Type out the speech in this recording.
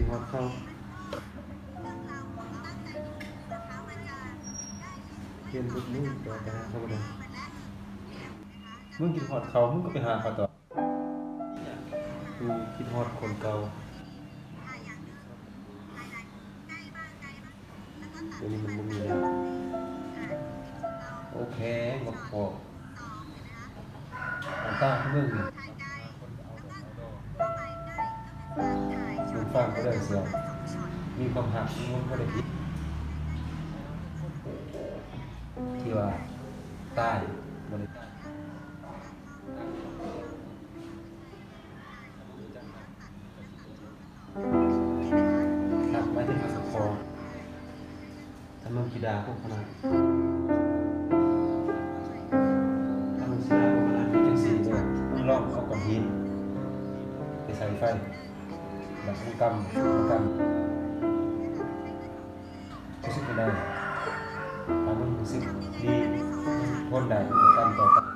กินฮอดเข้าเรียนทุกมื้อแต่ไปหาเขาบ่ได้มึงกินฮอดเขามึงก็ไปหาเขาต่อกูคิดฮอดคนเก่าเดี๋ยวนี้มันบ่มีแล้วโอเคบ่พออันตาเมืองนี่มึงฟังก็ได้เสียงมีความหักมึงบ่ได้ผิดที่ว่าตายบ่ได้หักไว้ที่หักคอถ้ามึงสิด่าพวกคณะถ้ามึงสิด่าพวกคณะมีจังซี่เลยมึงลองเอาก้อนหินไปใส่ไฟแบบมึงกำรู้สึกไม่ได้ถ้ามึงรู้สึกดีทนได้มึงกำต่อไป